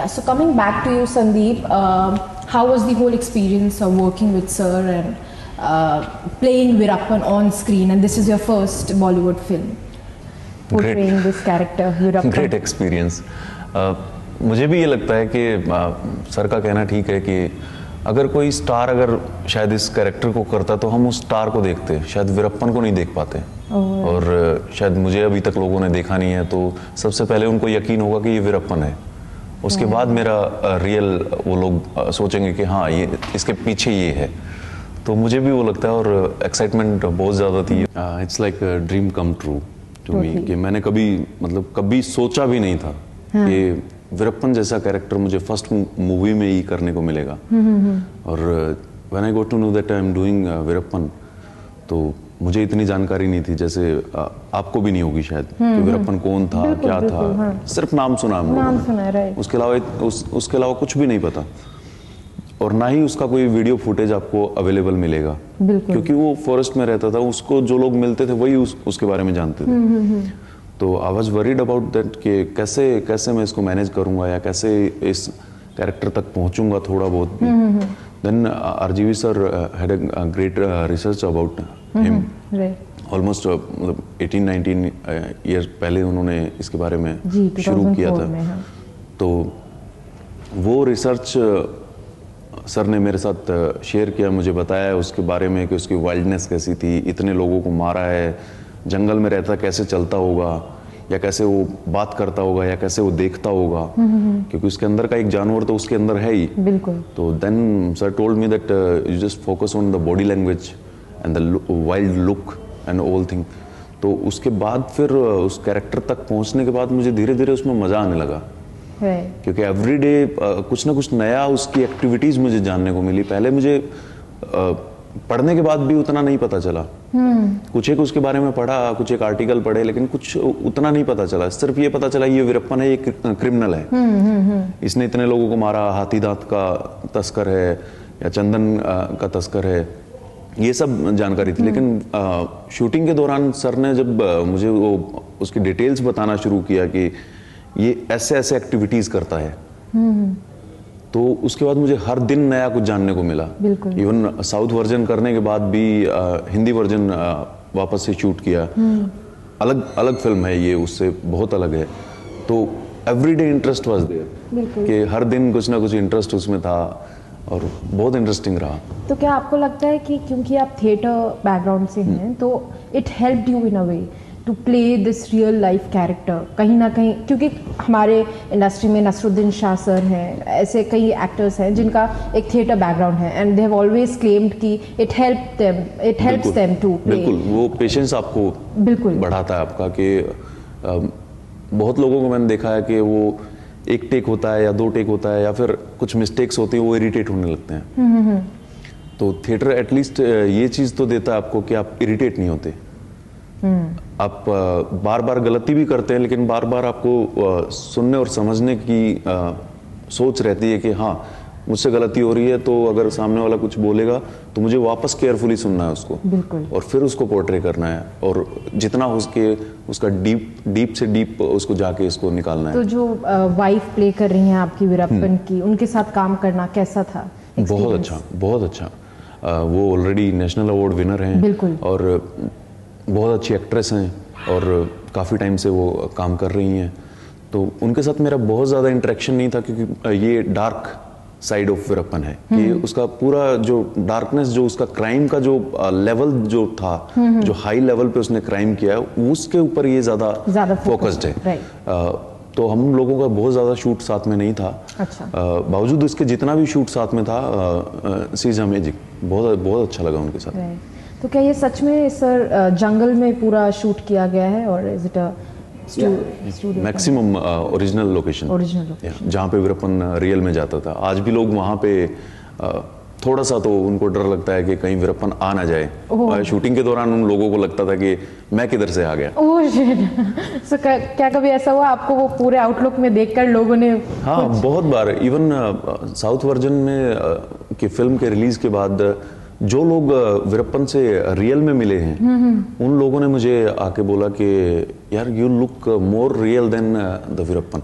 Yeah, so coming back to you, Sandeep, how was the whole experience of working with Sir and playing Veerappan on screen? And this is your first Bollywood film, portraying this character, Veerappan. Great experience. मुझे भी ये लगता है कि sir का कहना ठीक है कि अगर कोई स्टार अगर शायद इस कैरेक्टर को करता तो हम उस स्टार को देखते, शायद वीरप्पन को नहीं देख पाते। और शायद मुझे अभी तक लोगों ने देखा नहीं है, तो सबसे पहले उनको यकीन होगा कि ये वीरप्पन है। उसके बाद मेरा रियल वो लोग सोचेंगे कि हाँ ये इसके पीछे ये है। तो मुझे भी वो लगता है और एक्साइटमेंट बहुत ज़्यादा थी। It's like dream come true to me कि मैंने कभी सोचा भी नहीं था कि वीरप्पन जैसा कैरेक्टर मुझे फर्स्ट मूवी में ही करने को मिलेगा। और when I got to know that I am doing Veerappan, तो मुझे इतनी जानकारी नहीं थी, जैसे आपको भी नहीं होगी शायद कि वीरप्पन कौन था, क्या था। सिर्फ नाम सुना हम लोगों ने, उसके अलावा कुछ भी नहीं पता। और ना ही उसका कोई वीडियो फुटेज आपको अवेलेबल मिलेगा, क्योंकि वो फॉरेस्ट में रहता था। उसको जो लोग मिलते थे वही उसके बारे में जानते थे। तो I was worried about that कि कैसे मैं इसको मैनेज करूंगा या कैसे इस कैरेक्टर तक पहुंचूंगा थोड़ा बहुत भी। Then RGV sir had a great research about him. Almost 18-19 year पहले उन्होंने इसके बारे में शुरू किया था। तो वो रिसर्च सर ने मेरे साथ शेयर किया, मुझे बताया उसके बारे में कि उसकी वाइल्डनेस कैसी थी, इतने लोगों को मारा है, जंगल में रहता कैसे चलता होगा, या कैसे वो बात करता होगा, या कैसे वो देखता होगा, क्योंकि उसके अंदर का एक जानवर तो उसके अंदर है ही। बिल्कुल। तो then sir told me that you just focus on the body language and the wild look and all thing. तो उसके बाद फिर उस कैरेक्टर तक पहुंचने के बाद मुझे धीरे धीरे उसमें मजा आने लगा, क्योंकि एवरीडे कुछ ना कुछ नया उसकी एक्टिविटीज मुझे जानने को मिली। पहले मुझे पढ़ने के बाद भी उतना नहीं पता चला। कुछ एक उसके बारे में पढ़ा, कुछ एक आर्टिकल पढ़े, लेकिन कुछ उतना नहीं पता चला। सिर्फ ये पता चला ये वीरप्पन है, ये क्रिमिनल है, इसने इतने लोगों को मारा, हाथी दांत का तस्कर है या चंदन का तस्कर है, ये सब जानकारी थी। लेकिन शूटिंग के दौरान सर ने जब मुझे वो उसकी डिटेल्स बताना शुरू किया कि ये ऐसे ऐसे एक्टिविटीज करता है, तो उसके बाद मुझे हर दिन नया कुछ जानने को मिला। इवन साउथ वर्जन करने के बाद भी हिंदी वर्जन वापस से शूट किया। अलग फिल्म है ये, उससे बहुत अलग है। तो एवरीडे इंटरेस्ट वाज देयर कि हर दिन कुछ ना कुछ इंटरेस्ट उसमें था और बहुत इंटरेस्टिंग रहा। तो क्या आपको लगता है कि क्योंकि आप थिएटर बैकग्राउंड से हैं, तो it helped you in a way to play this real life character कहीं ना कहीं? क्योंकि हमारे इंडस्ट्री में नसरुद्दीन शाह सर हैं, ऐसे कई एक्टर्स हैं जिनका एक थिएटर बैकग्राउंड है, and they have always claimed कि it helps them to play. बिल्कुल, वो पेशेंस आपको बिल्कुल बढ़ाता है आपका। कि बहुत लोगों को मैंने देखा है कि वो एक टेक होता है या 2 टेक होता है, या फिर कुछ मिस्टेक्स होती हैं, वो इरिटेट होने लगते हैं। तो थिएटर एटलीस्ट ये चीज़ तो देता है आपको कि आप इरिटेट नहीं होते। आप बार बार गलती भी करते हैं, लेकिन बार बार आपको सुनने और समझने की सोच रहती है कि हाँ मुझसे गलती हो रही है, तो अगर सामने वाला कुछ बोलेगा तो मुझे वापस केयरफुली सुनना है उसको, और फिर उसको पोर्ट्रे करना है, और जितना हो सके उसका डीप से डीप उसको जाके इसको निकालना है। तो जो वाइफ प्ले कर रही हैं आपकी वीरप्पन की, उनके साथ काम करना कैसा था? बहुत अच्छा, बहुत अच्छा। वो ऑलरेडी नेशनल अवार्ड विनर हैं और बहुत अच्छी एक्ट्रेस हैं, और काफ़ी टाइम से वो काम कर रही हैं। तो उनके साथ मेरा बहुत ज़्यादा इंटरेक्शन नहीं था, क्योंकि ये डार्क साइड ऑफ वीरप्पन है कि उसका पूरा जो डार्कनेस, जो उसका क्राइम का जो लेवल जो था, जो हाई लेवल पे उसने क्राइम किया है, उसके ऊपर ये ज़्यादा फोकस्ड है। तो हम लोगों का बहुत ज़्यादा शूट साथ में नहीं था। अच्छा। बावजूद इसके जितना भी शूट साथ में था, सी इज अमेजिंग, बहुत अच्छा लगा उनके साथ। तो क्या ये सच में सर जंगल में पूरा शूट किया गया है, और is it a maximum original location जहाँ पे वीरप्पन रियल में जाता था? आज भी लोग वहाँ पे थोड़ा सा तो उनको डर लगता है कि कहीं वीरप्पन आ ना जाए। शूटिंग के दौरान उन लोगों को लगता था कि मैं किधर से आ गया। so, क्या कभी ऐसा हुआ आपको वो पूरे आउटलुक में देखकर लोगों ने? हाँ, बहुत बार। इवन साउथ वर्जन में की फिल्म के रिलीज के बाद जो लोग वीरप्पन से रियल में मिले हैं, उन लोगों ने मुझे आके बोला कि यार you look more real than the Veerappan.